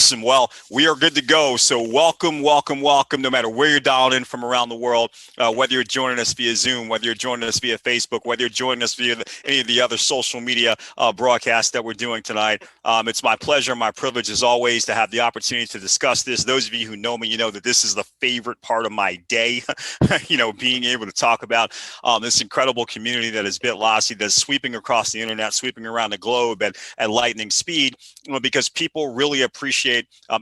Awesome. Well, we are good to go. So welcome, welcome, welcome, no matter where you're dialed in from around the world, whether you're joining us via Zoom, whether you're joining us via Facebook, whether you're joining us via any of the other social media broadcasts that we're doing tonight. It's my pleasure, my privilege as always to have the opportunity to discuss this. Those of you who know me, you know that this is the favorite part of my day, being able to talk about this incredible community that is Bitlocity, that's sweeping across the internet, sweeping around the globe at lightning speed, because people really appreciate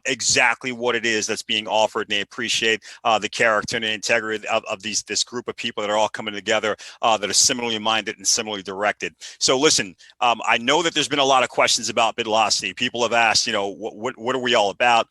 exactly what it is that's being offered, and they appreciate the character and the integrity of this group of people that are all coming together that are similarly minded and similarly directed. So listen, I know that there's been a lot of questions about Bitlocity. People have asked, what are we all about?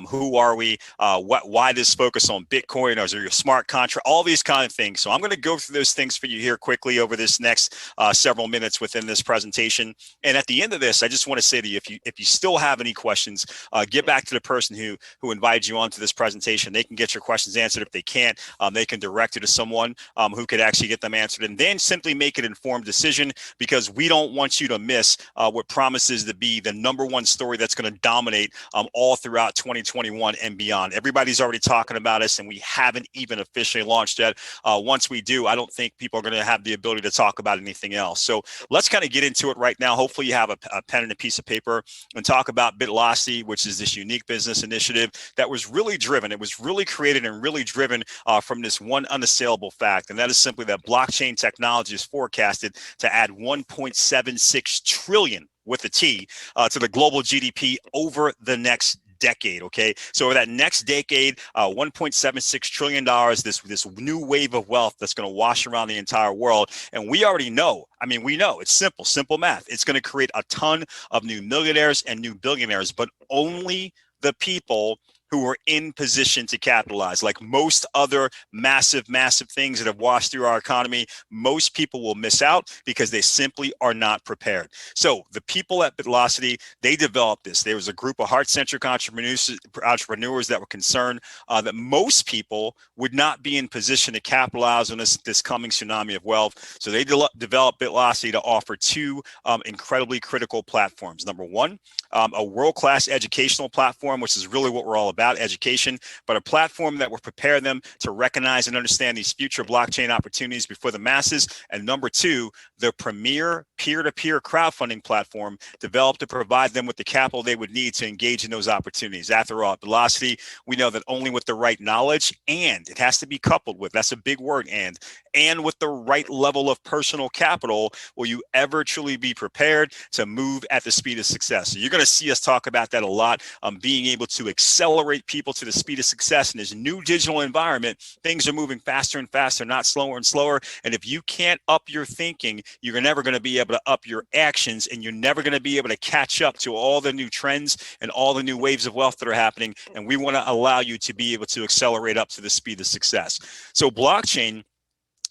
Who are we? Why this focus on Bitcoin? Is there a smart contract? All these kind of things. So I'm going to go through those things for you here quickly over this next several minutes within this presentation. And at the end of this, I just want to say to you, if you still have any questions, get back to the person who invited you onto this presentation. They can get your questions answered. If they can't, they can direct you to someone who could actually get them answered, and then simply make an informed decision, because we don't want you to miss what promises to be the #1 story that's going to dominate all throughout 2021 and beyond. Everybody's already talking about us, and we haven't even officially launched yet. Once we do, I don't think people are going to have the ability to talk about anything else. So let's kind of get into it right now. Hopefully you have a pen and a piece of paper, and talk about Bitlocity, which is this unique business initiative that was really driven. It was really created and really driven from this one unassailable fact, and that is simply that blockchain technology is forecasted to add 1.76 trillion with a T to the global GDP over the next decade. Okay, so over that next decade, $1.76 trillion, this new wave of wealth that's going to wash around the entire world. And we already know, we know it's simple math. It's going to create a ton of new millionaires and new billionaires, but only the people who are in position to capitalize. Like most other massive things that have washed through our economy, most people will miss out because they simply are not prepared. So the people at Bitlocity, they developed this. There was a group of heart-centric entrepreneurs that were concerned that most people would not be in position to capitalize on this coming tsunami of wealth. So they developed Bitlocity to offer two incredibly critical platforms. Number one, a world-class educational platform, which is really what we're all about, education, but a platform that will prepare them to recognize and understand these future blockchain opportunities before the masses. And number two, the premier peer-to-peer crowdfunding platform developed to provide them with the capital they would need to engage in those opportunities. After all, at Bitlocity, we know that only with the right knowledge, and it has to be coupled with, that's a big word, and with the right level of personal capital, will you ever truly be prepared to move at the speed of success. So you're going to see us talk about that a lot, being able to accelerate people to the speed of success in this new digital environment. Things are moving faster and faster, not slower and slower. And if you can't up your thinking, you're never going to be able to up your actions, and you're never going to be able to catch up to all the new trends and all the new waves of wealth that are happening. And we want to allow you to be able to accelerate up to the speed of success. So blockchain,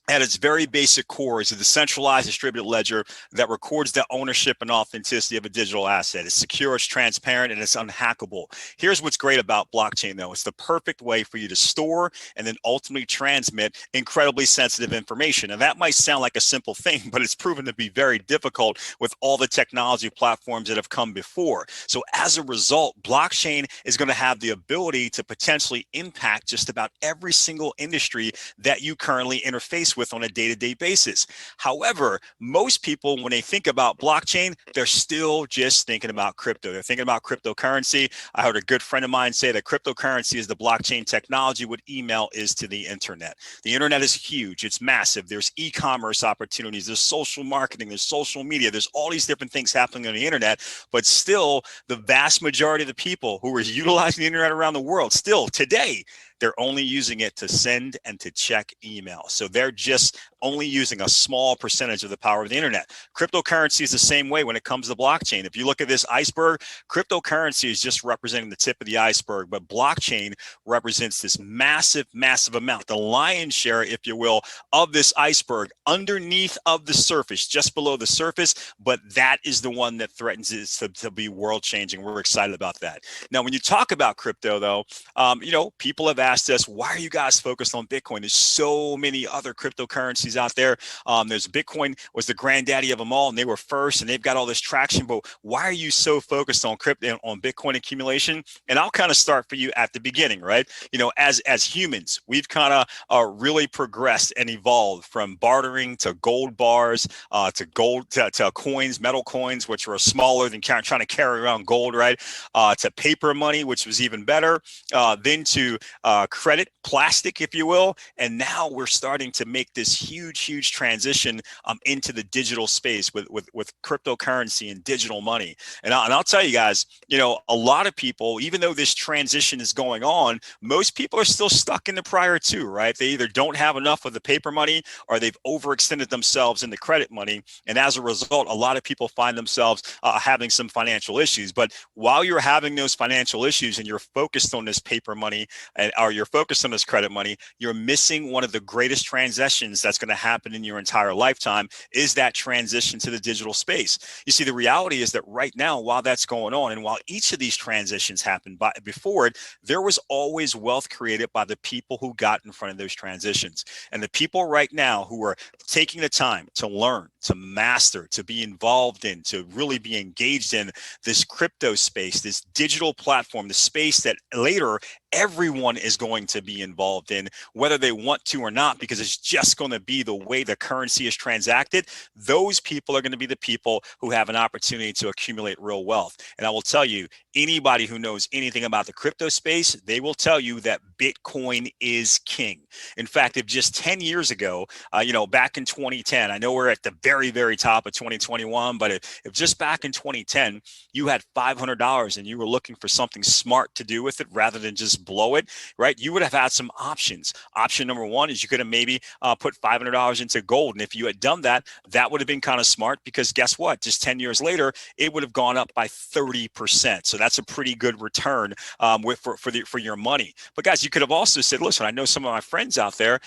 at its very basic core, is a decentralized distributed ledger that records the ownership and authenticity of a digital asset. It's secure, it's transparent, and it's unhackable. Here's what's great about blockchain, though. It's the perfect way for you to store and then ultimately transmit incredibly sensitive information. And that might sound like a simple thing, but it's proven to be very difficult with all the technology platforms that have come before. So as a result, blockchain is going to have the ability to potentially impact just about every single industry that you currently interface with on a day-to-day basis. However, most people, when they think about blockchain, they're still just thinking about crypto. They're thinking about cryptocurrency. I heard a good friend of mine say that cryptocurrency is the blockchain technology what email is to the internet. The internet is huge. It's massive. There's e-commerce opportunities. There's social marketing. There's social media. There's all these different things happening on the internet, but still the vast majority of the people who are utilizing the internet around the world still today, they're only using it to send and to check email. So they're just only using a small percentage of the power of the internet. Cryptocurrency is the same way when it comes to blockchain. If you look at this iceberg, cryptocurrency is just representing the tip of the iceberg, but blockchain represents this massive amount, the lion's share, if you will, of this iceberg underneath of the surface, just below the surface, but that is the one that threatens it to be world changing. We're excited about that. Now, when you talk about crypto, though, people have asked us, why are you guys focused on Bitcoin? There's so many other cryptocurrencies cryptocurrencies out there. There's Bitcoin was the granddaddy of them all, and they were first, and they've got all this traction. But why are you so focused on crypto, on Bitcoin accumulation? And I'll kind of start for you at the beginning, right? As humans, we've kind of really progressed and evolved from bartering to gold bars, to gold to coins, metal coins, which were smaller than trying to carry around gold, right? To paper money, which was even better. Then to credit, plastic, if you will. And now we're starting to make this huge transition into the digital space with cryptocurrency and digital money. And I'll tell you guys, a lot of people, even though this transition is going on, most people are still stuck in the prior two, right? They either don't have enough of the paper money or they've overextended themselves in the credit money. And as a result, a lot of people find themselves having some financial issues. But while you're having those financial issues and you're focused on this paper money or you're focused on this credit money, you're missing one of the greatest transitions that's going to happen in your entire lifetime, is that transition to the digital space. You see, the reality is that right now, while that's going on, and while each of these transitions happened before it, there was always wealth created by the people who got in front of those transitions. And the people right now who are taking the time to learn, to master, to be involved in, to really be engaged in this crypto space, this digital platform, the space that later everyone is going to be involved in, whether they want to or not, because it's just going to be the way the currency is transacted. Those people are going to be the people who have an opportunity to accumulate real wealth. And I will tell you, anybody who knows anything about the crypto space, they will tell you that Bitcoin is king. In fact, if just 10 years ago, back in 2010, I know we're at the very top of 2021, but if just back in 2010, you had $500 and you were looking for something smart to do with it rather than just blow it, right? You would have had some options. Option number one is you could have maybe put $500 into gold. And if you had done that, that would have been kind of smart, because guess what? Just 10 years later, it would have gone up by 30%. So that's a pretty good return for your money. But guys, you could have also said, listen, I know some of my friends out there,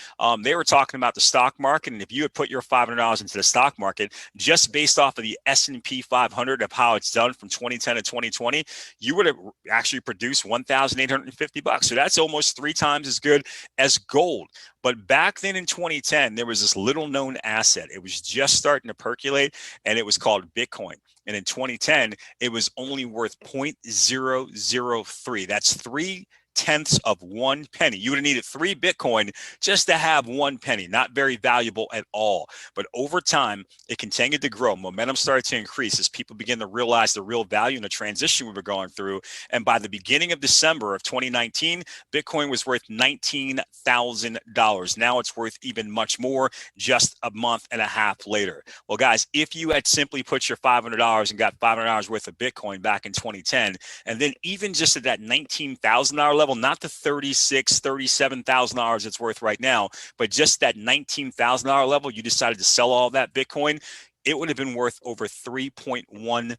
they were talking about the stock market. And if you had put your $500 into the stock market, just based off of the S&P 500 of how it's done from 2010 to 2020, you would have actually produced $1,850. So that's almost 3 times as good as gold. But back then in 2010, there was this little known asset. It was just starting to percolate, and it was called Bitcoin. And in 2010, it was only worth 0.003. That's 3/10 of 1 penny. You would have needed 3 Bitcoin just to have 1 penny. Not very valuable at all. But over time, it continued to grow. Momentum started to increase as people began to realize the real value in the transition we were going through. And by the beginning of December of 2019, Bitcoin was worth $19,000. Now it's worth even much more just a month and a half later. Well, guys, if you had simply put your $500 and got $500 worth of Bitcoin back in 2010, and then even just at that $19,000 level, not the $36,000, $37,000 it's worth right now, but just that $19,000 level, you decided to sell all that Bitcoin, it would have been worth over $3.1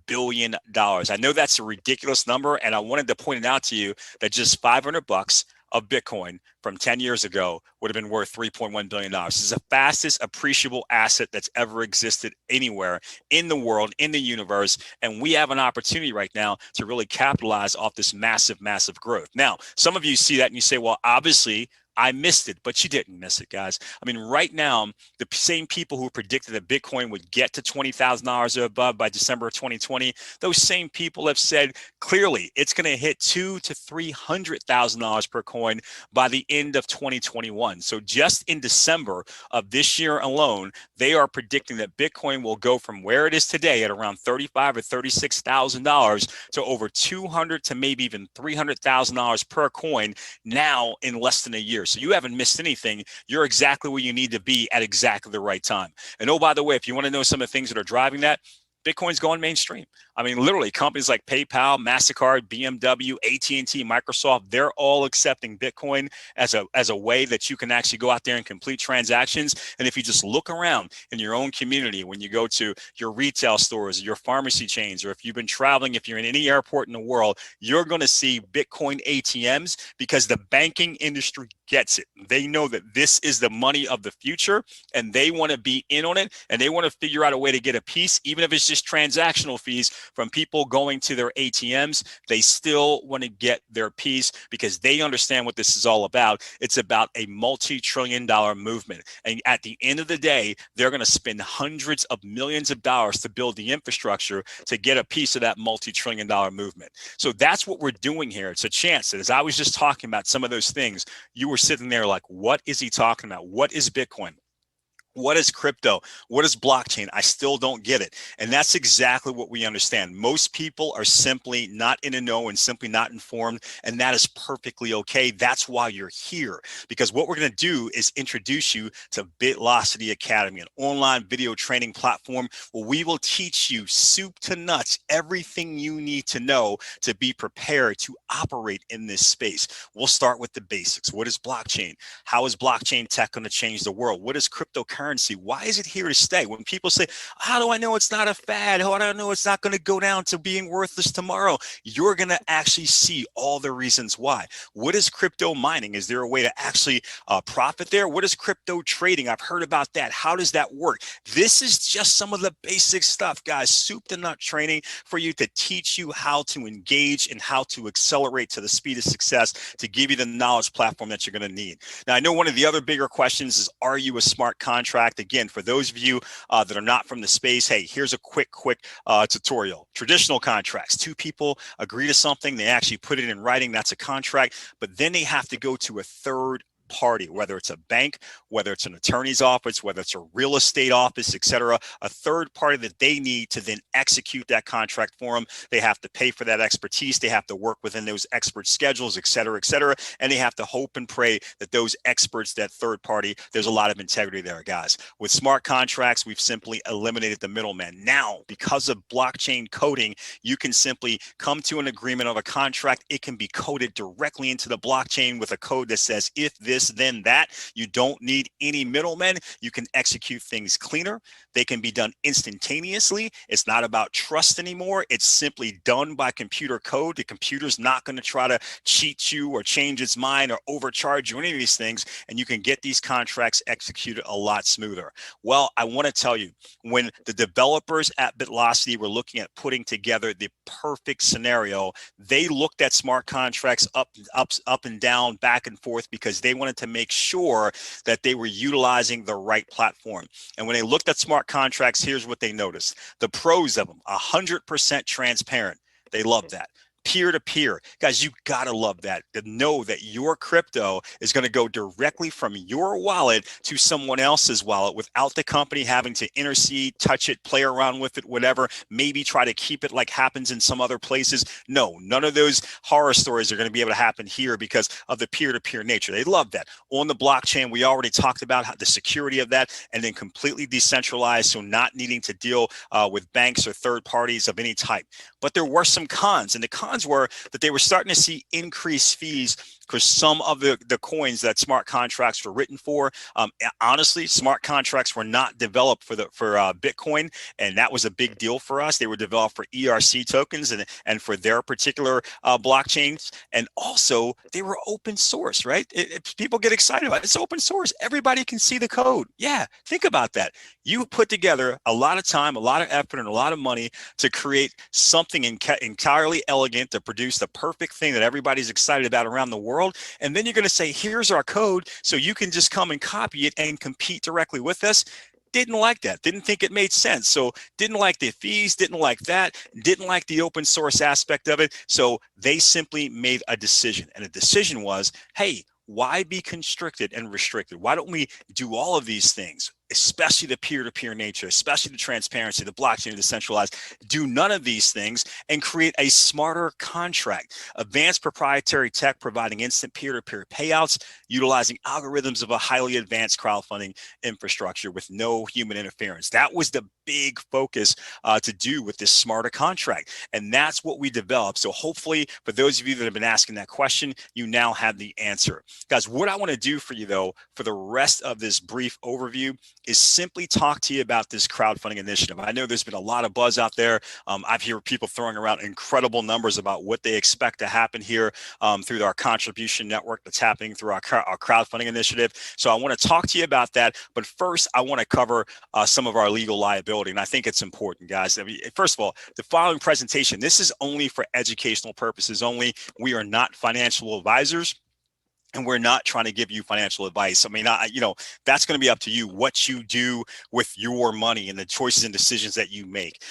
billion. I know that's a ridiculous number, and I wanted to point it out to you that just $500 of Bitcoin from 10 years ago would have been worth $3.1 billion. This is the fastest appreciable asset that's ever existed anywhere in the world, in the universe. And we have an opportunity right now to really capitalize off this massive growth. Now, some of you see that and you say, well, obviously, I missed it, but you didn't miss it, guys. I mean, right now, the same people who predicted that Bitcoin would get to $20,000 or above by December of 2020, those same people have said clearly it's going to hit $200,000 to $300,000 per coin by the end of 2021. So just in December of this year alone, they are predicting that Bitcoin will go from where it is today at around $35,000 or $36,000 to over $200,000 to maybe even $300,000 per coin now in less than a year. So you haven't missed anything. You're exactly where you need to be at exactly the right time. And oh, by the way, if you want to know some of the things that are driving that, Bitcoin's going mainstream. I mean, literally, companies like PayPal, MasterCard, BMW, AT&T, Microsoft, they're all accepting Bitcoin as a way that you can actually go out there and complete transactions. And if you just look around in your own community, when you go to your retail stores, your pharmacy chains, or if you've been traveling, if you're in any airport in the world, you're going to see Bitcoin ATMs, because the banking industry gets it. They know that this is the money of the future, and they want to be in on it, and they want to figure out a way to get a piece, even if it's just just transactional fees from people going to their ATMs. They still want to get their piece because they understand what this is all about. It's about a multi-trillion-dollar movement. And at the end of the day, they're going to spend hundreds of millions of dollars to build the infrastructure to get a piece of that multi-trillion-dollar movement. So that's what we're doing here. It's a chance that, as I was just talking about some of those things, you were sitting there like, what is he talking about? What is Bitcoin? What is crypto? What is blockchain? I still don't get it. And that's exactly what we understand. Most people are simply not in a know and simply not informed, and that is perfectly okay. That's why you're here, because what we're going to do is introduce you to Bitlocity Academy, an online video training platform where we will teach you soup to nuts everything you need to know to be prepared to operate in this space. We'll start with the basics. What is blockchain? How is blockchain tech going to change the world? What is cryptocurrency? Why is it here to stay? When people say, how do I know it's not a fad? How do I know it's not going to go down to being worthless tomorrow? You're going to actually see all the reasons why. What is crypto mining? Is there a way to actually profit there? What is crypto trading? I've heard about that. How does that work? This is just some of the basic stuff, guys. Soup to nut training for you to teach you how to engage and how to accelerate to the speed of success to give you the knowledge platform that you're going to need. Now, I know one of the other bigger questions is, are you a smart contract? Again, for those of you that are not from the space, hey, here's a quick tutorial. Traditional contracts, two people agree to something, they actually put it in writing, that's a contract, but then they have to go to a third party, whether it's a bank, whether it's an attorney's office, whether it's a real estate office, etc., a third party that they need to then execute that contract for them. They have to pay for that expertise. They have to work within those expert schedules, etc., and they have to hope and pray that those experts, that third party, there's a lot of integrity there, guys. With smart contracts, we've simply eliminated the middleman. Now, because of blockchain coding, you can simply come to an agreement of a contract. It can be coded directly into the blockchain with a code that says, if this, then that. You don't need any middlemen. You can execute things cleaner. They can be done instantaneously. It's not about trust anymore. It's simply done by computer code. The computer's not going to try to cheat you or change its mind or overcharge you, any of these things, and you can get these contracts executed a lot smoother. Well, I want to tell you, when the developers at Bitlocity were looking at putting together the perfect scenario, they looked at smart contracts up and down, back and forth, because they wanted to make sure that they were utilizing the right platform. And when they looked at smart contracts, here's what they noticed. The pros of them: 100% transparent. They love that. Peer-to-peer. Guys, you gotta love that, to know that your crypto is going to go directly from your wallet to someone else's wallet without the company having to intercede, touch it, play around with it, whatever, maybe try to keep it like happens in some other places. No, none of those horror stories are going to be able to happen here because of the peer-to-peer nature. They love that. On the blockchain, we already talked about how the security of that, and then completely decentralized, so not needing to deal with banks or third parties of any type. But there were some cons, and the cons were that they were starting to see increased fees because some of the coins that smart contracts were written for, honestly, smart contracts were not developed for Bitcoin, and that was a big deal for us. They were developed for ERC tokens and for their particular blockchains, and also they were open source, right? People get excited about it. It's open source. Everybody can see the code. Yeah, think about that. You put together a lot of time, a lot of effort, and a lot of money to create something entirely elegant to produce the perfect thing that everybody's excited about around the world. And then you're going to say, here's our code, so you can just come and copy it and compete directly with us. Didn't like that, didn't think it made sense. So didn't like the fees, didn't like that, didn't like the open source aspect of it. So they simply made a decision. And the decision was, hey, why be constricted and restricted? Why don't we do all of these things, especially the peer-to-peer nature, especially the transparency, the blockchain, the decentralized? Do none of these things and create a smarter contract. Advanced proprietary tech providing instant peer-to-peer payouts, utilizing algorithms of a highly advanced crowdfunding infrastructure with no human interference. That was the big focus to do with this smarter contract. And that's what we developed. So hopefully, for those of you that have been asking that question, you now have the answer. Guys, what I want to do for you, though, for the rest of this brief overview is simply talk to you about this crowdfunding initiative. I know there's been a lot of buzz out there. I've heard people throwing around incredible numbers about what they expect to happen here through our contribution network that's happening through our crowdfunding initiative. So I want to talk to you about that. But first, I want to cover some of our legal liability. And I think it's important, guys. I mean, first of all, the following presentation, this is only for educational purposes only. We are not financial advisors. And we're not trying to give you financial advice. I mean, that's going to be up to you, what you do with your money and the choices and decisions that you make.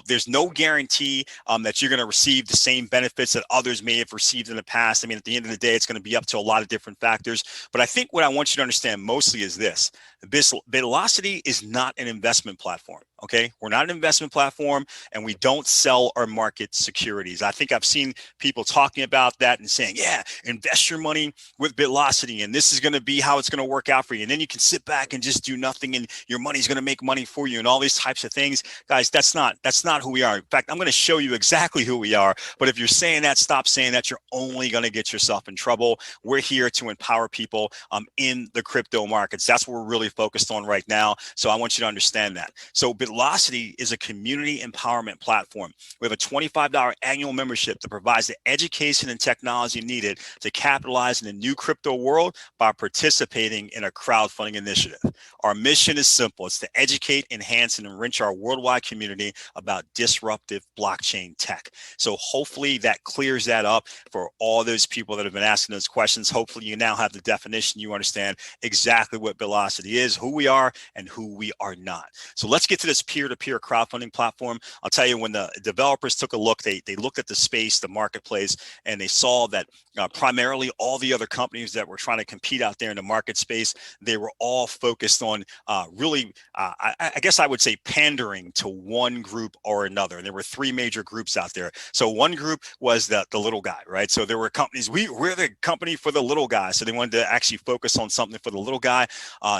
There's no guarantee that you're going to receive the same benefits that others may have received in the past. I mean, at the end of the day, it's going to be up to a lot of different factors. But I think what I want you to understand mostly is this. Bitlocity is not an investment platform. Okay, we're not an investment platform, and we don't sell or market securities. I think I've seen people talking about that and saying, yeah, invest your money with Bitlocity, and this is going to be how it's going to work out for you. And then you can sit back and just do nothing, and your money's going to make money for you, and all these types of things. Guys, that's not who we are. In fact, I'm going to show you exactly who we are. But if you're saying that, stop saying that. You're only going to get yourself in trouble. We're here to empower people in the crypto markets. That's what we're really focused on right now. So I want you to understand that. So Bitlocity is a community empowerment platform. We have a $25 annual membership that provides the education and technology needed to capitalize in the new crypto world by participating in a crowdfunding initiative. Our mission is simple. It's to educate, enhance, and enrich our worldwide community about disruptive blockchain tech. So hopefully that clears that up for all those people that have been asking those questions. Hopefully you now have the definition. You understand exactly what Bitlocity is, who we are, and who we are not. So let's get to this peer-to-peer crowdfunding platform. I'll tell you, when the developers took a look, they looked at the space, the marketplace, and they saw that primarily all the other companies that were trying to compete out there in the market space, they were all focused on I guess I would say pandering to one group or another. And there were three major groups out there. So one group was the little guy, right? So there were companies, we're the company for the little guy. So they wanted to actually focus on something for the little guy.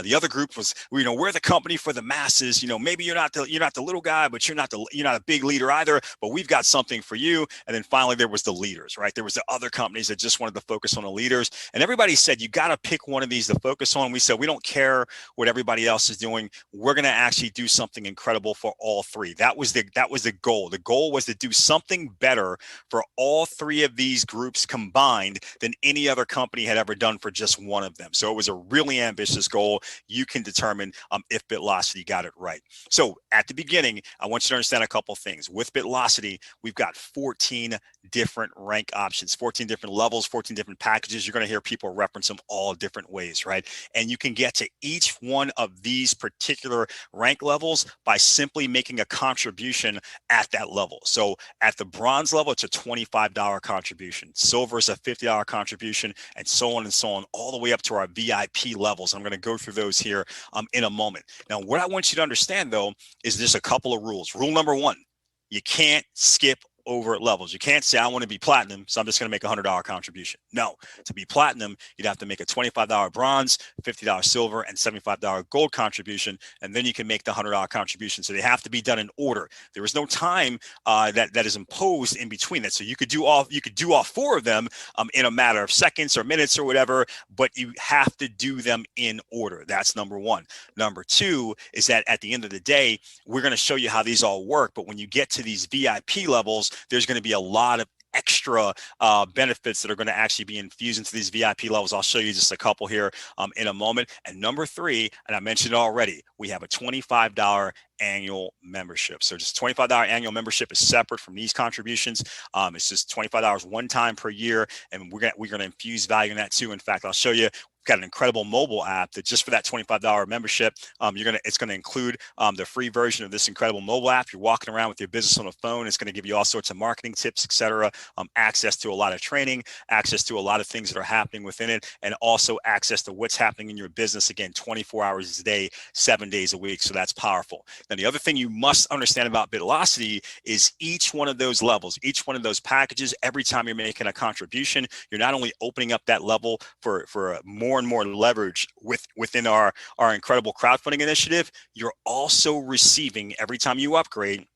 The other group was, we're the company for the masses. Maybe you're not the little guy, but you're not a big leader either, but we've got something for you. And then finally there was the leaders, right? There was the other companies that just wanted to focus on the leaders. And everybody said, you got to pick one of these to focus on. We said, we don't care what everybody else is doing. We're going to actually do something incredible for all three. That was the goal. The goal was to do something better for all three of these groups combined than any other company had ever done for just one of them. So it was a really ambitious goal. You can determine if Bitlocity got it right. So at the beginning, I want you to understand a couple things. With Bitlocity, we've got 14 different rank options, 14 different levels, 14 different packages. You're going to hear people reference them all different ways, right? And you can get to each one of these particular rank levels by simply making a contribution at that level. So at the bronze level, it's a $25 contribution. Silver is a $50 contribution, and so on, all the way up to our VIP levels. I'm going to go through those here in a moment. Now, what I want you to understand, though, is just a couple of rules. Rule number one, you can't skip over levels. You can't say, I want to be platinum, so I'm just going to make a $100 contribution. No, to be platinum, you'd have to make a $25 bronze, $50 silver, and $75 gold contribution, and then you can make the $100 contribution. So they have to be done in order. There is no time that is imposed in between that. So you could do all four of them in a matter of seconds or minutes or whatever, but you have to do them in order. That's number one. Number two is that at the end of the day, we're going to show you how these all work. But when you get to these VIP levels, there's going to be a lot of extra benefits that are going to actually be infused into these VIP levels. I'll show you just a couple here in a moment. And number three, and I mentioned it already, we have a $25 annual membership. So just $25 annual membership is separate from these contributions. It's just $25 one time per year, and we're going to infuse value in that too. In fact, I'll show you. Got an incredible mobile app that just for that $25 membership, it's going to include the free version of this incredible mobile app. You're walking around with your business on a phone. It's going to give you all sorts of marketing tips, etc. Access to a lot of training, access to a lot of things that are happening within it, and also access to what's happening in your business. Again, 24 hours a day, 7 days a week. So that's powerful. Now, the other thing you must understand about Bitlocity is each one of those levels, each one of those packages, every time you're making a contribution, you're not only opening up that level for more and more leverage within our incredible crowdfunding initiative, you're also receiving, every time you upgrade,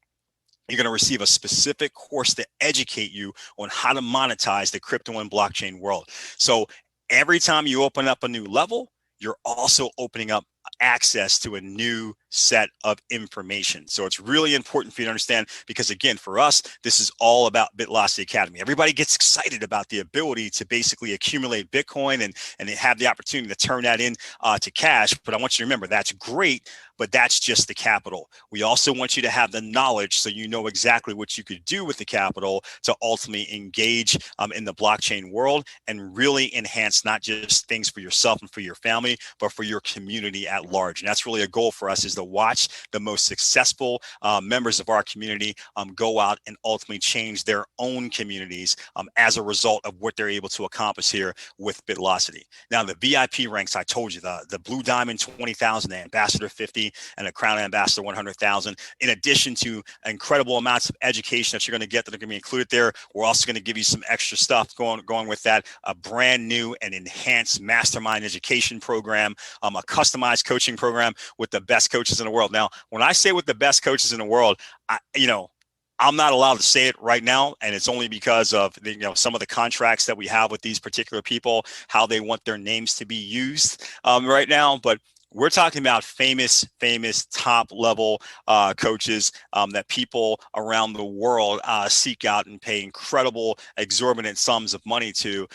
you're going to receive a specific course to educate you on how to monetize the crypto and blockchain world. So every time you open up a new level, you're also opening up access to a new set of information. So it's really important for you to understand, because again, for us, this is all about Bitlocity Academy. Everybody gets excited about the ability to basically accumulate Bitcoin and have the opportunity to turn that in to cash. But I want you to remember, that's great, but that's just the capital. We also want you to have the knowledge so you know exactly what you could do with the capital to ultimately engage in the blockchain world and really enhance not just things for yourself and for your family, but for your community at large. And that's really a goal for us, is to watch the most successful members of our community go out and ultimately change their own communities as a result of what they're able to accomplish here with Bitlocity. Now, the VIP ranks, I told you, the Blue Diamond 20,000, the Ambassador 50, and a Crown Ambassador 100,000. In addition to incredible amounts of education that you're going to get that are going to be included there, we're also going to give you some extra stuff going with that, a brand new and enhanced mastermind education program, a customized coaching program with the best coaches in the world. Now, when I say with the best coaches in the world, I'm not allowed to say it right now, and it's only because of some of the contracts that we have with these particular people, how they want their names to be used right now. But we're talking about famous top level coaches that people around the world seek out and pay incredible, exorbitant sums of money to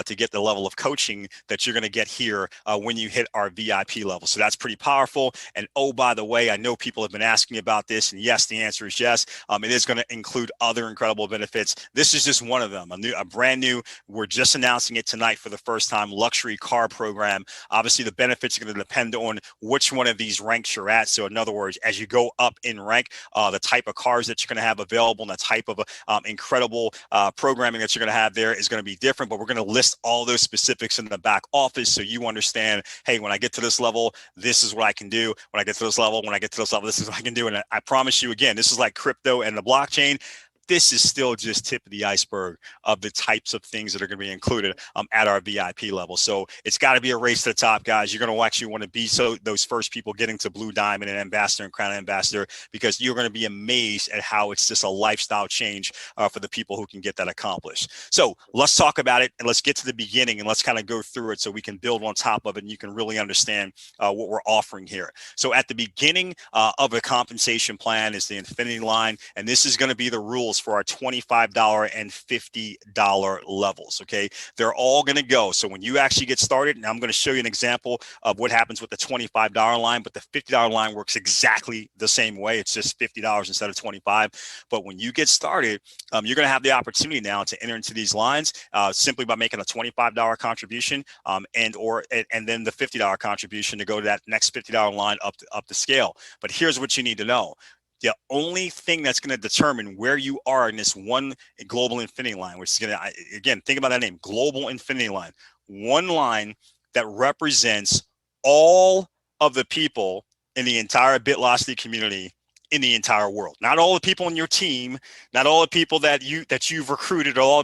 get the level of coaching that you're going to get here when you hit our VIP level. So that's pretty powerful. And oh, by the way, I know people have been asking about this, and yes, the answer is yes. It is going to include other incredible benefits. This is just one of them, a brand new. We're just announcing it tonight for the first time, luxury car program. Obviously, the benefits are going to depend on which one of these ranks you're at. So in other words, as you go up in rank, the type of cars that you're going to have available and the type of incredible programming that you're going to have there is going to be different. But we're going to list all those specifics in the back office so you understand, hey, when I get to this level, this is what I can do. When I get to this level, this is what I can do. And I promise you, again, this is like crypto and the blockchain. This is still just tip of the iceberg of the types of things that are going to be included at our VIP level. So it's got to be a race to the top, guys. You're going to actually want to be those first people getting to Blue Diamond and Ambassador and Crown Ambassador, because you're going to be amazed at how it's just a lifestyle change for the people who can get that accomplished. So let's talk about it, and let's get to the beginning, and let's kind of go through it so we can build on top of it, and you can really understand what we're offering here. So at the beginning of the compensation plan is the infinity line, and this is going to be the rules for our $25 and $50 levels. Okay, they're all going to go. So when you actually get started, and I'm going to show you an example of what happens with the $25 line, but the $50 line works exactly the same way. It's just $50 instead of $25. But when you get started, you're going to have the opportunity now to enter into these lines simply by making a $25 contribution and then the $50 contribution to go to that next $50 line up the scale. But here's what you need to know. The only thing that's going to determine where you are in this one global infinity line, which is going to, again, think about that name, global infinity line, one line that represents all of the people in the entire Bitlocity community in the entire world. Not all the people in your team, not all the people that you've recruited, all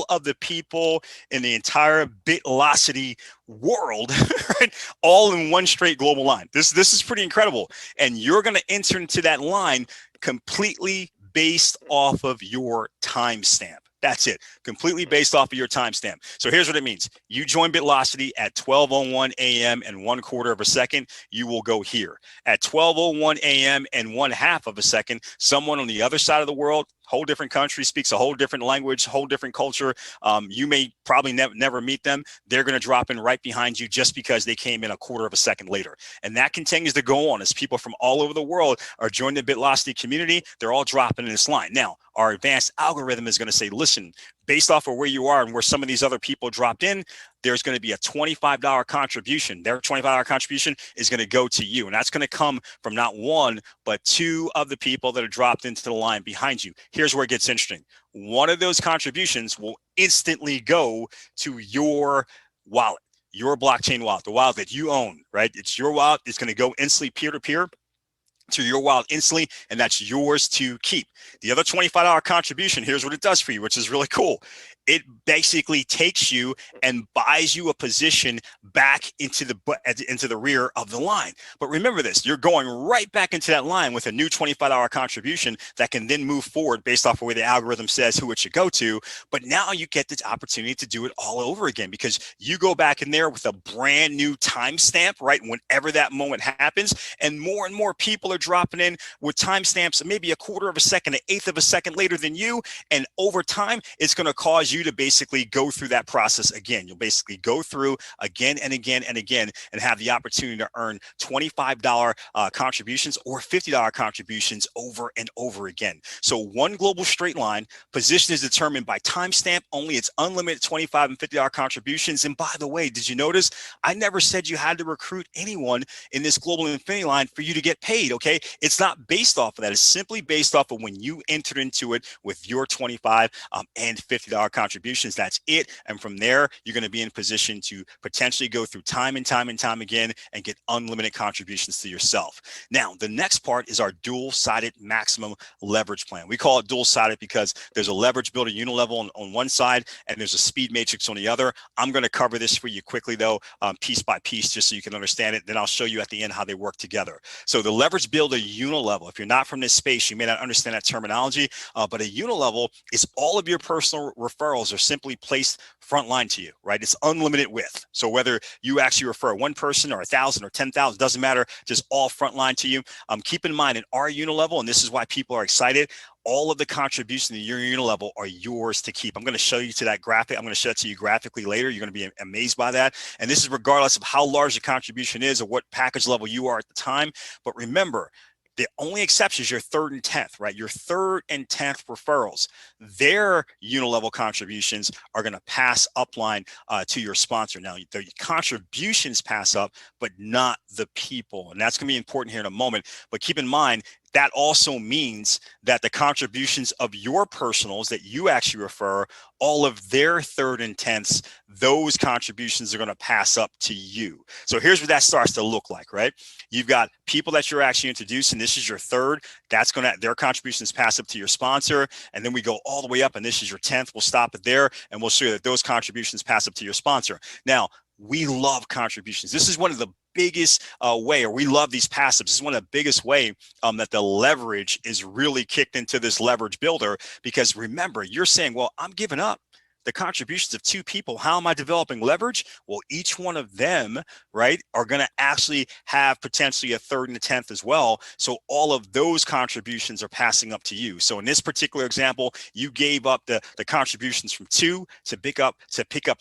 of the people in the entire Bitlocity world, right? All in one straight global line. This is pretty incredible. And you're going to enter into that line completely based off of your timestamp. That's it. Completely based off of your timestamp. So here's what it means. You join Bitlocity at 12:01 a.m. and 1/4 of a second, you will go here. At 12:01 a.m. and 1/2 of a second, someone on the other side of the world, whole different country, speaks a whole different language, whole different culture. You may probably never meet them. They're going to drop in right behind you just because they came in 1/4 of a second later. And that continues to go on as people from all over the world are joining the Bitlocity community. They're all dropping in this line. Now, our advanced algorithm is going to say, listen, based off of where you are and where some of these other people dropped in, there's going to be a $25 contribution. Their $25 contribution is going to go to you. And that's going to come from not one, but two of the people that are dropped into the line behind you. Here's where it gets interesting. One of those contributions will instantly go to your wallet, your blockchain wallet, the wallet that you own, right? It's your wallet. It's going to go instantly peer-to-peer to your wallet instantly, and that's yours to keep. The other $25 contribution, here's what it does for you, which is really cool. it basically takes you and buys you a position back into the rear of the line. But remember this, you're going right back into that line with a new $25 contribution that can then move forward based off of where the algorithm says who it should go to. But now you get the opportunity to do it all over again, because you go back in there with a brand new timestamp, right? Whenever that moment happens, and more people are dropping in with timestamps maybe a quarter of a second, an eighth of a second later than you. And over time, it's going to cause you to basically go through that process again. You'll basically go through again and again and again and have the opportunity to earn $25 contributions or $50 contributions over and over again. So one global straight line position is determined by timestamp only. It's unlimited $25 and $50 contributions. And by the way, did you notice I never said you had to recruit anyone in this global infinity line for you to get paid? Okay, it's not based off of that. It's simply based off of when you entered into it with your $25 and $50 contributions. That's it. And from there, you're going to be in position to potentially go through time and time and time again and get unlimited contributions to yourself. Now, the next part is our dual-sided maximum leverage plan. We call it dual-sided because there's a leverage builder unilevel on one side and there's a speed matrix on the other. I'm going to cover this for you quickly though, piece by piece, just so you can understand it. Then I'll show you at the end how they work together. So the leverage builder unilevel, if you're not from this space, you may not understand that terminology, but a unilevel is all of your personal referrals are simply placed frontline to you, right? It's unlimited width. So whether you actually refer one person or 1,000 or 10,000, doesn't matter, just all frontline to you. Keep in mind in our unilevel, and this is why people are excited, all of the contributions in your unilevel are yours to keep. I'm going to show you to that graphic. I'm going to show it to you graphically later. You're going to be amazed by that. And this is regardless of how large the contribution is or what package level you are at the time. But remember, the only exception is your third and 10th, right? Your third and 10th referrals, their unilevel contributions are going to pass upline to your sponsor. Now, the contributions pass up, but not the people. And that's going to be important here in a moment. But keep in mind, that also means that the contributions of your personals that you actually refer, all of their third and 10ths, those contributions are going to pass up to you. So here's what that starts to look like, right? You've got people that you're actually introducing. This is your third. That's going to, their contributions pass up to your sponsor. And then we go all the way up, and this is your 10th. We'll stop it there, and we'll show you that those contributions pass up to your sponsor. Now, we love contributions. This is one of the biggest way, or we love these passives. This is one of the biggest way that the leverage is really kicked into this leverage builder, because remember, you're saying, well, I'm giving up the contributions of two people. How am I developing leverage? Well, each one of them, right, are going to actually have potentially a third and a 10th as well. So all of those contributions are passing up to you. So in this particular example, you gave up the contributions from 2 to pick up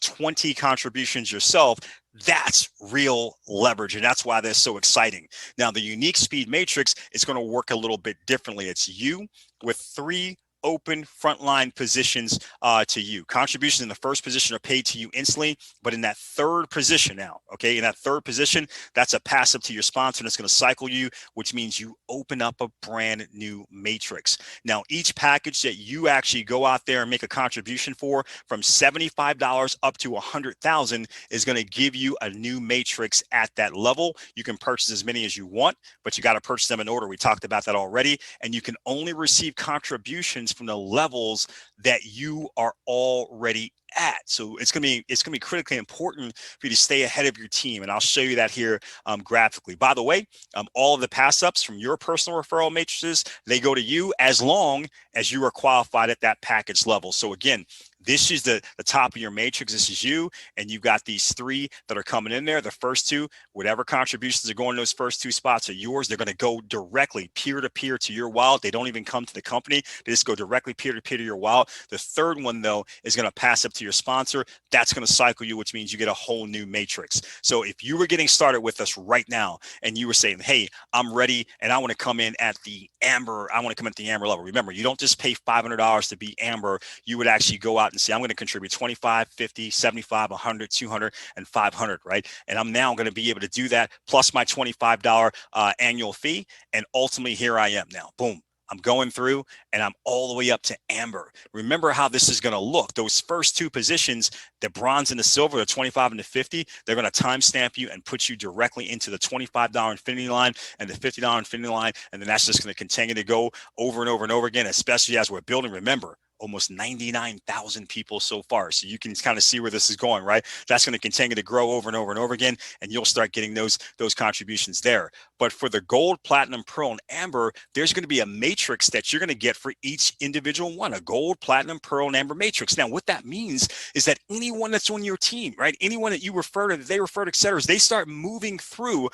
20 contributions yourself. That's real leverage, and that's why they're so exciting. Now, the unique speed matrix is going to work a little bit differently. It's you with 3 open frontline positions to you. Contributions in the first position are paid to you instantly, but in that third position now, okay, in that third position, that's a pass up to your sponsor, and it's going to cycle you, which means you open up a brand new matrix. Now, each package that you actually go out there and make a contribution for, from $75 up to $100,000, is going to give you a new matrix at that level. You can purchase as many as you want, but you got to purchase them in order. We talked about that already, and you can only receive contributions from the levels that you are already at. So it's gonna be critically important for you to stay ahead of your team, and I'll show you that here graphically. By the way, all of the pass ups from your personal referral matrices, they go to you as long as you are qualified at that package level. So again, this is the top of your matrix. This is you, and you've got these 3 that are coming in there. The first 2, whatever contributions are going in those first 2 spots are yours. They're going to go directly peer-to-peer to your wallet. They don't even come to the company. They just go directly peer-to-peer to your wallet. The third one, though, is going to pass up to your sponsor. That's going to cycle you, which means you get a whole new matrix. So if you were getting started with us right now and you were saying, hey, I'm ready and I want to come in at the amber, level. Remember, you don't just pay $500 to be amber. You would actually go out and say, I'm going to contribute 25, 50, 75, 100, 200, and 500, right? And I'm now going to be able to do that plus my $25 annual fee. And ultimately, here I am now. Boom. I'm going through and I'm all the way up to amber. Remember how this is going to look. Those first 2 positions, the bronze and the silver, the 25 and the 50, they're going to timestamp you and put you directly into the $25 infinity line and the $50 infinity line. And then that's just going to continue to go over and over and over again, especially as we're building. Remember, almost 99,000 people so far. So you can kind of see where this is going, right? That's going to continue to grow over and over and over again, and you'll start getting those contributions there. But for the gold, platinum, pearl, and amber, there's going to be a matrix that you're going to get for each individual one, a gold, platinum, pearl, and amber matrix. Now, what that means is that anyone that's on your team, right, anyone that you refer to, that they refer to, et cetera, as they start moving through,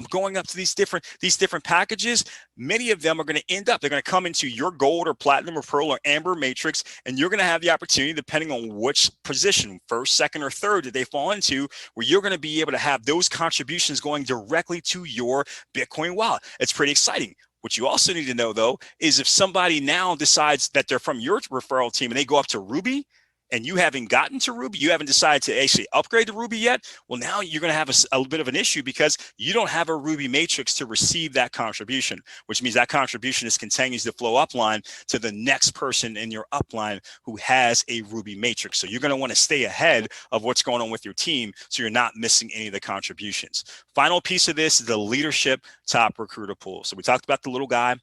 going up to these different packages, many of them are going to end up, they're going to come into your gold or platinum or pearl or amber matrix, and you're going to have the opportunity, depending on which position, first, second, or third, that they fall into, where you're going to be able to have those contributions going directly to your Bitcoin wallet. It's pretty exciting. What you also need to know, though, is if somebody now decides that they're from your referral team and they go up to Ruby, and you haven't gotten to Ruby, you haven't decided to actually upgrade to Ruby yet, well, now you're going to have a bit of an issue because you don't have a Ruby matrix to receive that contribution, which means that contribution continues to flow upline to the next person in your upline who has a Ruby matrix. So you're going to want to stay ahead of what's going on with your team so you're not missing any of the contributions. Final piece of this is the leadership top recruiter pool. So we talked about the little guy.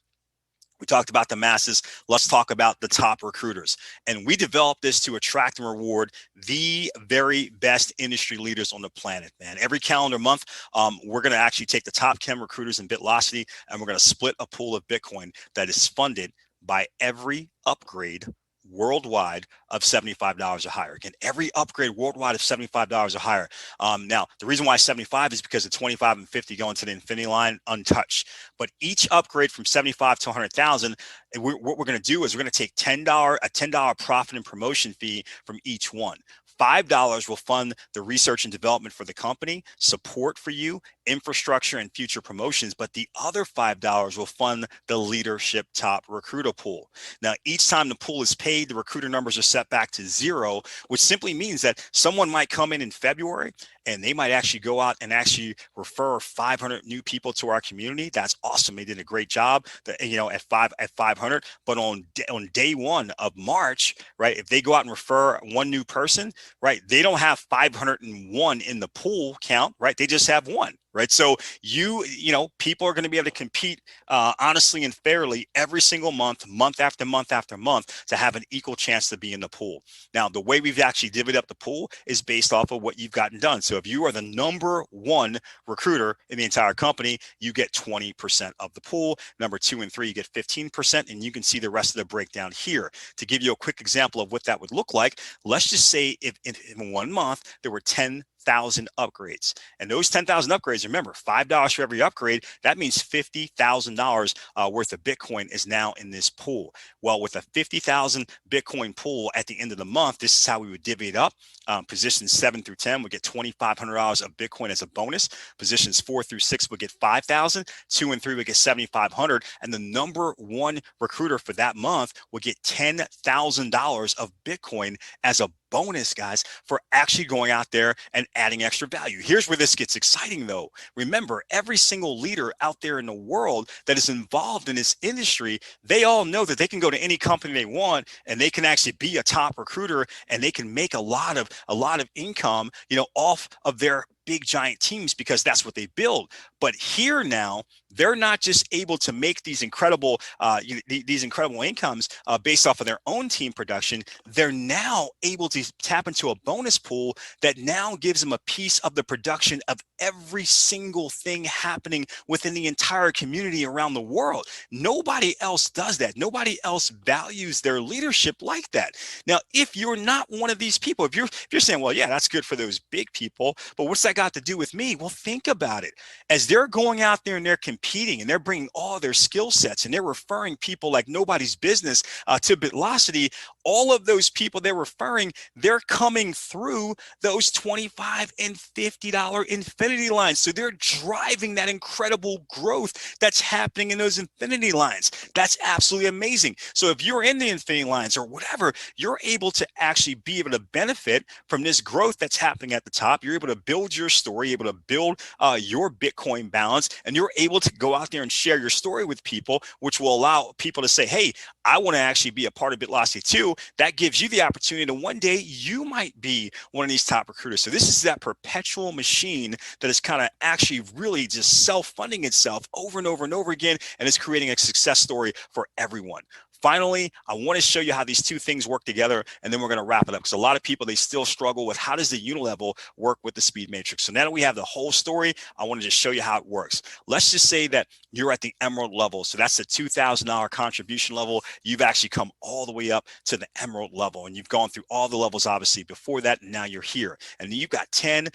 We talked about the masses. Let's talk about the top recruiters. And we developed this to attract and reward the very best industry leaders on the planet, man. Every calendar month, we're going to actually take the top 10 recruiters in Bitlocity, and we're going to split a pool of Bitcoin that is funded by every upgrade worldwide of $75 or higher. Again, every upgrade worldwide of $75 or higher. Now, the reason why 75 is because the 25 and 50 go into the infinity line untouched. But each upgrade from 75 to 100,000, what we're going to do is we're going to take a $10 profit and promotion fee from each one. $5 will fund the research and development for the company, support for you, infrastructure, and future promotions. But the other $5 will fund the leadership top recruiter pool. Now, each time the pool is paid, the recruiter numbers are set back to 0, which simply means that someone might come in February and they might actually go out and actually refer 500 new people to our community. That's awesome. They did a great job, at 500. But on day one of March, right, if they go out and refer one new person, right, they don't have 501 in the pool count, right? They just have one. Right. So people are going to be able to compete honestly and fairly every single month, month after month after month, to have an equal chance to be in the pool. Now, the way we've actually divvied up the pool is based off of what you've gotten done. So if you are the number one recruiter in the entire company, you get 20% of the pool. Number 2 and 3, you get 15%. And you can see the rest of the breakdown here. To give you a quick example of what that would look like, let's just say if in 1 month there were 10,000 upgrades, and those 10,000 upgrades, remember, $5 for every upgrade, that means $50,000 worth of Bitcoin is now in this pool. Well, with a 50,000 Bitcoin pool at the end of the month, this is how we would divvy it up. Positions 7 through 10 would get $2,500 of Bitcoin as a bonus. Positions 4 through 6 would get 5,000. 2 and 3 would get 7,500, and the number one recruiter for that month would get $10,000 of Bitcoin as a bonus, guys, for actually going out there and adding extra value. Here's where this gets exciting, though. Remember, every single leader out there in the world that is involved in this industry, they all know that they can go to any company they want and they can actually be a top recruiter, and they can make a lot of income, off of their big giant teams, because that's what they build. But here now, they're not just able to make these incredible incomes based off of their own team production. They're now able to tap into a bonus pool that now gives them a piece of the production of every single thing happening within the entire community around the world. Nobody else does that. Nobody else values their leadership like that. Now, if you're not one of these people, if you're saying, well, yeah, that's good for those big people, but what's that got to do with me? Well, think about it. As they're going out there and they're competing and they're bringing all their skill sets and they're referring people like nobody's business to Bitlocity, all of those people they're referring, they're coming through those $25 and $50 infinity lines. So they're driving that incredible growth that's happening in those infinity lines. That's absolutely amazing. So if you're in the infinity lines or whatever, you're able to actually be able to benefit from this growth that's happening at the top. You're able to build your story, able to build your Bitcoin balance, and you're able to go out there and share your story with people, which will allow people to say, hey, I want to actually be a part of Bitlocity too. That gives you the opportunity to one day you might be one of these top recruiters. So this is that perpetual machine that is kind of actually really just self-funding itself over and over and over again, and it's creating a success story for everyone. Finally, I want to show you how these two things work together, and then we're going to wrap it up, because a lot of people, they still struggle with how does the unilevel work with the speed matrix. So now that we have the whole story, I want to just show you how it works. Let's just say that you're at the emerald level. So that's the $2,000 contribution level. You've actually come all the way up to the emerald level, and you've gone through all the levels, obviously, before that, and now you're here. And then you've got 10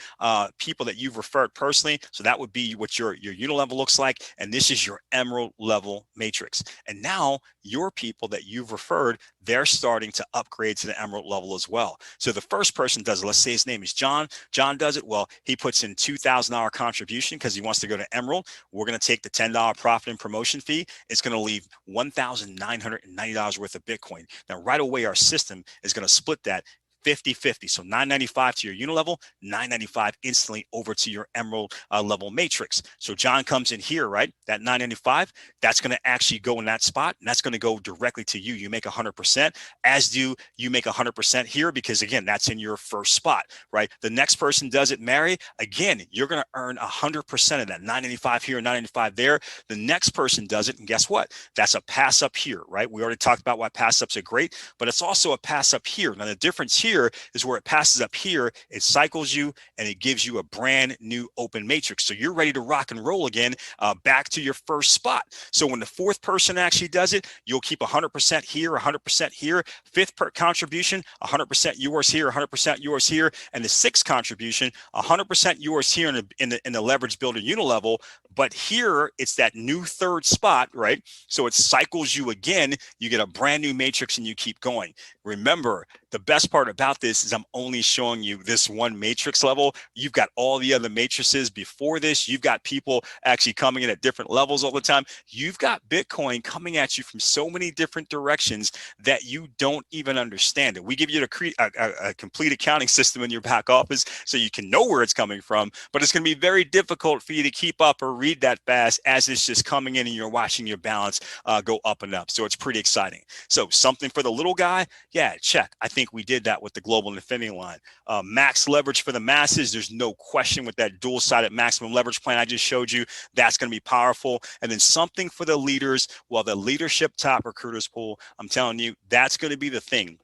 people that you've referred personally. So that would be what your unilevel looks like. And this is your emerald level matrix. And now your people that you've referred, they're starting to upgrade to the emerald level as well. So the first person does it. Let's say his name is John. John does it. Well, he puts in $2,000 contribution because he wants to go to emerald. We're going to take the $10 profit and promotion fee. It's going to leave $1,990 worth of Bitcoin. Now, right away, our system is going to split that 50-50. So $995 to your unilevel, $995 instantly over to your emerald level matrix. So John comes in here, right? That $995, that's going to actually go in that spot, and that's going to go directly to you. You make 100%, as do you make 100% here, because again, that's in your first spot, right? The next person does it, Mary. Again, you're going to earn 100% of that, $995 here, $995 there. The next person does it, and guess what? That's a pass up here, right? We already talked about why pass ups are great, but it's also a pass up here. Now the difference here is where it passes up here, it cycles you, and it gives you a brand new open matrix. So you're ready to rock and roll again, back to your first spot. So when the fourth person actually does it, you'll keep 100% here, 100% here. Fifth contribution, 100% yours here, 100% yours here. And the sixth contribution, 100% yours here in the leverage builder unilevel. But here it's that new third spot, right? So it cycles you again. You get a brand new matrix and you keep going. Remember, the best part about this is I'm only showing you this one matrix level. You've got all the other matrices before this. You've got people actually coming in at different levels all the time. You've got Bitcoin coming at you from so many different directions that you don't even understand it. We give you a complete accounting system in your back office so you can know where it's coming from, but it's going to be very difficult for you to keep up or read that fast as it's just coming in and you're watching your balance go up and up. So it's pretty exciting. So something for the little guy, yeah, check. I think we did that with the global infinity line. Max leverage for the masses. There's no question with that dual-sided maximum leverage plan I just showed you. That's going to be powerful. And then something for the leaders. Well, the leadership top recruiters pool, I'm telling you, that's going to be the thing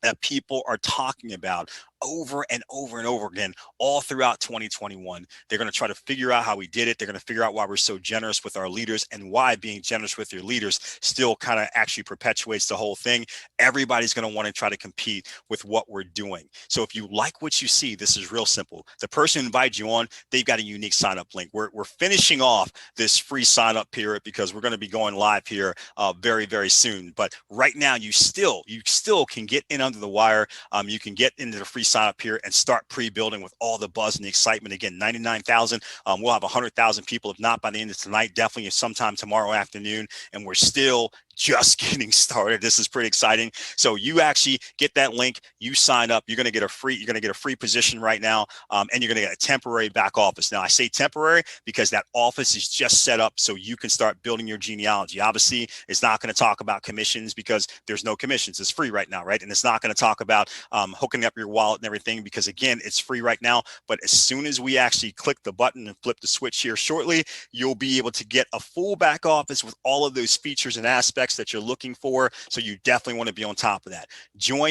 that people are talking about over and over and over again all throughout 2021. They're going to try to figure out how we did it. They're going to figure out why we're so generous with our leaders and why being generous with your leaders still kind of actually perpetuates the whole thing. Everybody's going to want to try to compete with what we're doing. So if you like what you see, this is real simple. The person who invited you on, they've got a unique sign up link. We're finishing off this free sign up period because we're going to be going live here very, very soon. But right now, you still can get in under the wire. You can get into the free sign up here and start pre-building with all the buzz and the excitement. Again, 99,000. We'll have 100,000 people, if not by the end of tonight, definitely sometime tomorrow afternoon. And we're still just getting started. This is pretty exciting. So you actually get that link, you sign up, you're going to get a free position right now, and you're going to get a temporary back office. Now I say temporary because that office is just set up so you can start building your genealogy. Obviously, it's not going to talk about commissions because there's no commissions. It's free right now, right? And it's not going to talk about hooking up your wallet and everything because again, it's free right now. But as soon as we actually click the button and flip the switch here shortly, you'll be able to get a full back office with all of those features and aspects that you're looking for. So you definitely want to be on top of that.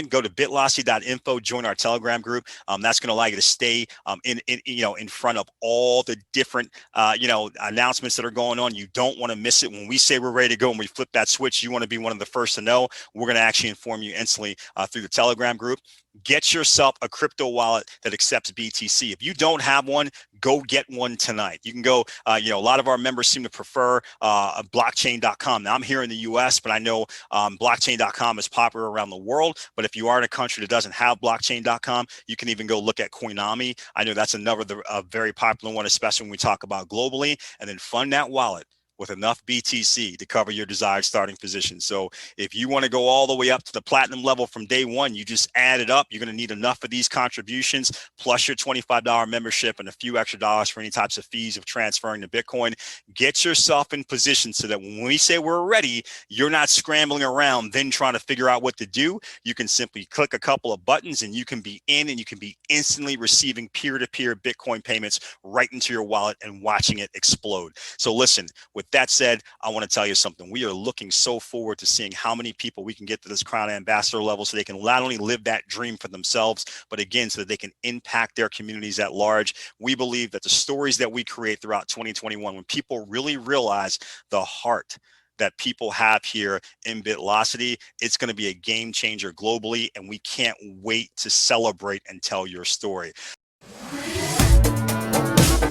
Go to bitlocity.info, join our Telegram group. That's going to allow you to stay in front of all the different announcements that are going on. You don't want to miss it. When we say we're ready to go and we flip that switch, you want to be one of the first to know. We're going to actually inform you instantly through the Telegram group. Get yourself a crypto wallet that accepts BTC. If you don't have one, go get one tonight. You can go, a lot of our members seem to prefer blockchain.com. Now I'm here in the US, but I know blockchain.com is popular around the world. But if you are in a country that doesn't have blockchain.com, you can even go look at Coinami. I know that's another very popular one, especially when we talk about globally. And then fund that wallet with enough BTC to cover your desired starting position. So if you want to go all the way up to the platinum level from day one, you just add it up. You're going to need enough of these contributions plus your $25 membership and a few extra dollars for any types of fees of transferring to Bitcoin. Get yourself in position so that when we say we're ready, you're not scrambling around then trying to figure out what to do. You can simply click a couple of buttons and you can be in and you can be instantly receiving peer-to-peer Bitcoin payments right into your wallet and watching it explode. So listen, with that said, I want to tell you something. We are looking so forward to seeing how many people we can get to this Crown Ambassador level so they can not only live that dream for themselves, but again, so that they can impact their communities at large. We believe that the stories that we create throughout 2021, when people really realize the heart that people have here in Bitlocity, it's going to be a game changer globally, and we can't wait to celebrate and tell your story.